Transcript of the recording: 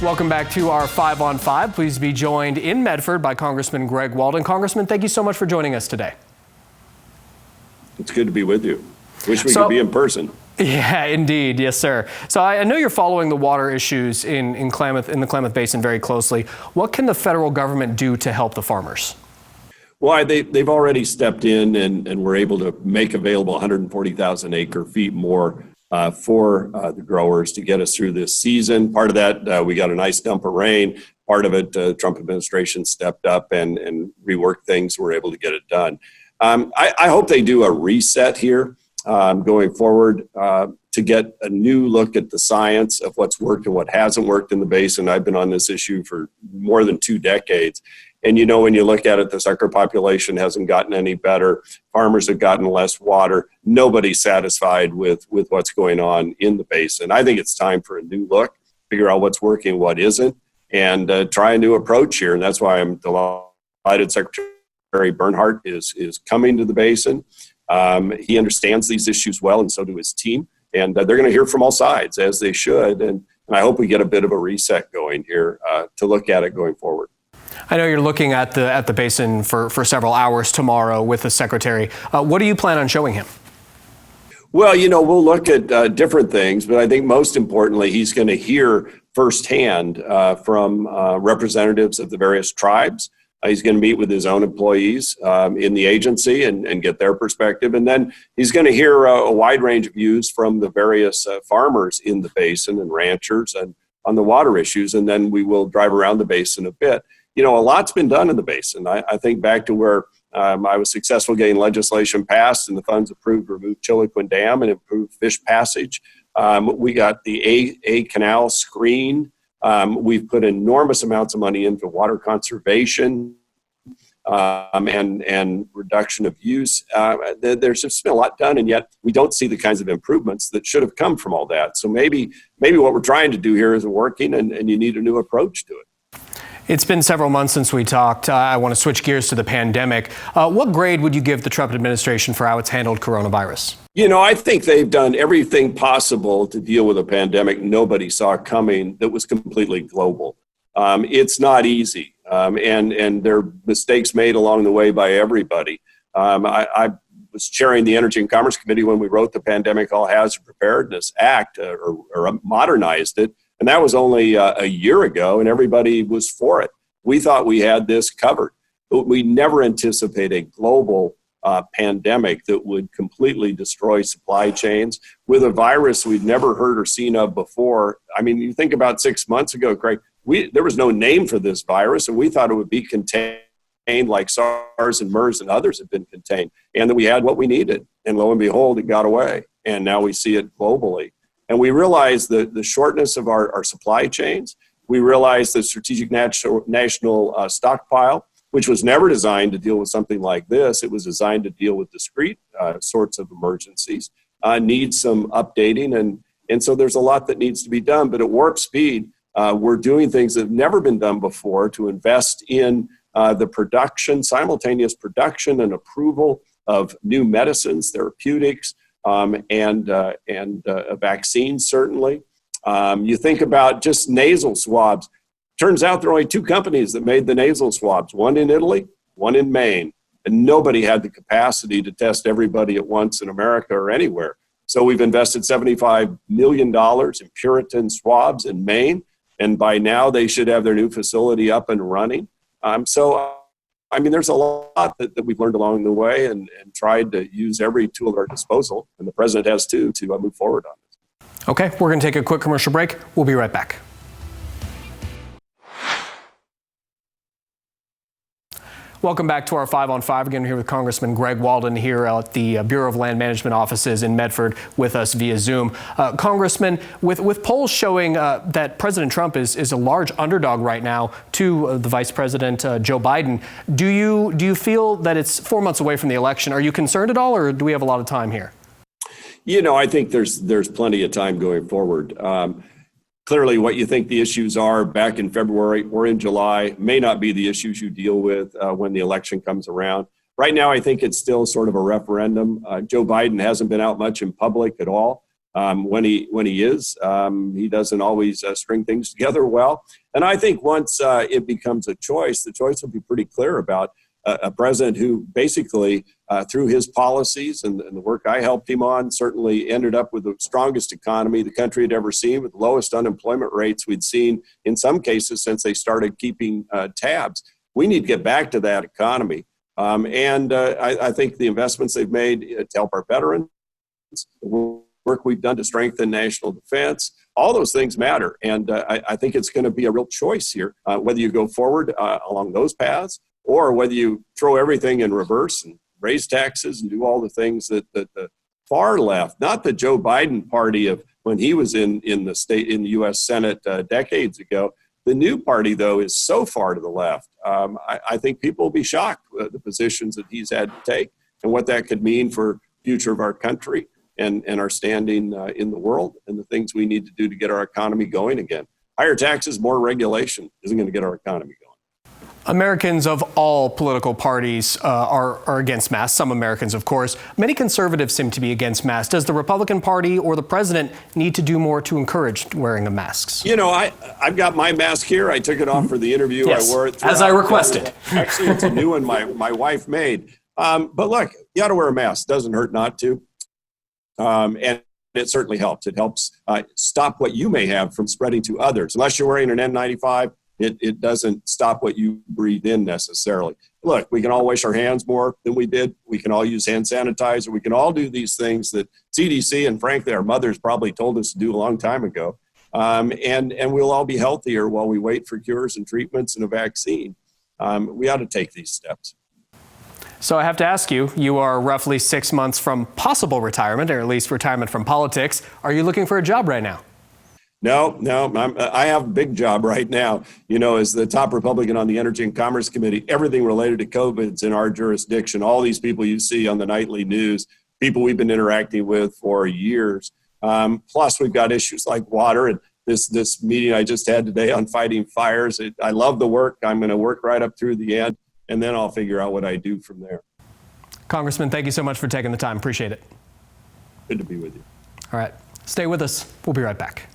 Welcome back to our 5 on 5. Please be joined in Medford by Congressman Greg Walden. Congressman, thank you so much for joining us today. It's good to be with you. Wish we could be in person. Yeah, indeed. Yes, sir. So I know you're following the water issues in Klamath, in the Klamath Basin very closely. What can the federal government do to help the farmers? Well, they've already stepped in and were able to make available 140,000 acre feet more for the growers to get us through this season. Part of that, we got a nice dump of rain. Part of it, the Trump administration stepped up and reworked things. We're able to get it done. I hope they do a reset here going forward to get a new look at the science of what's worked and what hasn't worked in the basin. I've been on this issue for more than 2 decades. And you know, when you look at it, the sucker population hasn't gotten any better. Farmers have gotten less water. Nobody's satisfied with what's going on in the basin. I think it's time for a new look, figure out what's working, what isn't, and try a new approach here. And that's why I'm delighted Secretary Bernhardt is coming to the basin. He understands these issues well, and so do his team. And they're going to hear from all sides, as they should. And I hope we get a bit of a reset going here to look at it going forward. I know you're looking at the basin for several hours tomorrow with the secretary. What do you plan on showing him? Well, you know, we'll look at different things, but I think most importantly, he's going to hear firsthand from representatives of the various tribes. He's going to meet with his own employees in the agency and get their perspective. And then he's going to hear a wide range of views from the various farmers in the basin and ranchers and on the water issues. And then we will drive around the basin a bit. You know, a lot's been done in the basin. I think back to where I was successful getting legislation passed and the funds approved to remove Chiloquin Dam and improve fish passage. We got the A canal screened. We've put enormous amounts of money into water conservation and reduction of use. There's just been a lot done, and yet we don't see the kinds of improvements that should have come from all that. So maybe what we're trying to do here isn't working, and you need a new approach to it. It's been several months since we talked. I want to switch gears to the pandemic. What grade would you give the Trump administration for how it's handled coronavirus? You know, I think they've done everything possible to deal with a pandemic nobody saw coming that was completely global. It's not easy, and there are mistakes made along the way by everybody. I was chairing the Energy and Commerce Committee when we wrote the Pandemic All Hazard Preparedness Act or modernized it. And that was only a year ago, and everybody was for it. We thought we had this covered, but we never anticipated a global pandemic that would completely destroy supply chains with a virus we'd never heard or seen of before. I mean, you think about 6 months ago, Craig, there was no name for this virus, and we thought it would be contained like SARS and MERS and others have been contained, and that we had what we needed. And lo and behold, it got away, and now we see it globally. And we realize the shortness of our supply chains. We realize the strategic national stockpile, which was never designed to deal with something like this. It was designed to deal with discrete sorts of emergencies, needs some updating. And so there's a lot that needs to be done. But at warp speed, we're doing things that have never been done before to invest in the production, simultaneous production and approval of new medicines, therapeutics, and vaccines, certainly. You think about just nasal swabs. Turns out there are only 2 companies that made the nasal swabs, one in Italy, one in Maine. And nobody had the capacity to test everybody at once in America or anywhere. So we've invested $75 million in Puritan swabs in Maine. And by now they should have their new facility up and running. I mean, there's a lot that we've learned along the way and tried to use every tool at our disposal, and the president has to move forward on this. Okay, we're going to take a quick commercial break. We'll be right back. Welcome back to our 5 on 5. Again, we're here with Congressman Greg Walden here at the Bureau of Land Management offices in Medford with us via Zoom. Congressman, with polls showing that President Trump is a large underdog right now to the Vice President Joe Biden, do you feel that it's 4 months away from the election? Are you concerned at all, or do we have a lot of time here? You know, I think there's plenty of time going forward. Clearly, what you think the issues are back in February or in July may not be the issues you deal with when the election comes around. Right now, I think it's still sort of a referendum. Joe Biden hasn't been out much in public at all. When he is, he doesn't always string things together well. And I think once it becomes a choice, the choice will be pretty clear about a president who basically, through his policies and the work I helped him on, certainly ended up with the strongest economy the country had ever seen, with the lowest unemployment rates we'd seen in some cases since they started keeping tabs. We need to get back to that economy. I think the investments they've made to help our veterans, the work we've done to strengthen national defense, all those things matter. And I think it's going to be a real choice here, whether you go forward along those paths or whether you throw everything in reverse and raise taxes and do all the things that the far left, not the Joe Biden party of when he was in the U.S. Senate decades ago. The new party, though, is so far to the left. I think people will be shocked at the positions that he's had to take and what that could mean for the future of our country and our standing in the world and the things we need to do to get our economy going again. Higher taxes, more regulation isn't going to get our economy going. Americans of all political parties are against masks. Some Americans, of course. Many conservatives seem to be against masks. Does the Republican Party or the president need to do more to encourage wearing of masks? You know, I've got my mask here. I took it off for the interview. Yes, I wore it as I requested. Actually, it's a new one my wife made. But look, you got to wear a mask. Doesn't hurt not to. And it certainly helps. It helps stop what you may have from spreading to others. Unless you're wearing an N95, it doesn't stop what you breathe in necessarily. Look, we can all wash our hands more than we did. We can all use hand sanitizer. We can all do these things that CDC and frankly our mothers probably told us to do a long time ago. And we'll all be healthier while we wait for cures and treatments and a vaccine. We ought to take these steps. So I have to ask you, you are roughly 6 months from possible retirement, or at least retirement from politics. Are you looking for a job right now? No, I have a big job right now. You know, as the top Republican on the Energy and Commerce Committee, everything related to COVID's in our jurisdiction. All these people you see on the nightly news, people we've been interacting with for years. Plus, we've got issues like water and this meeting I just had today on fighting fires. I love the work. I'm going to work right up through the end, and then I'll figure out what I do from there. Congressman, thank you so much for taking the time. Appreciate it. Good to be with you. All right. Stay with us. We'll be right back.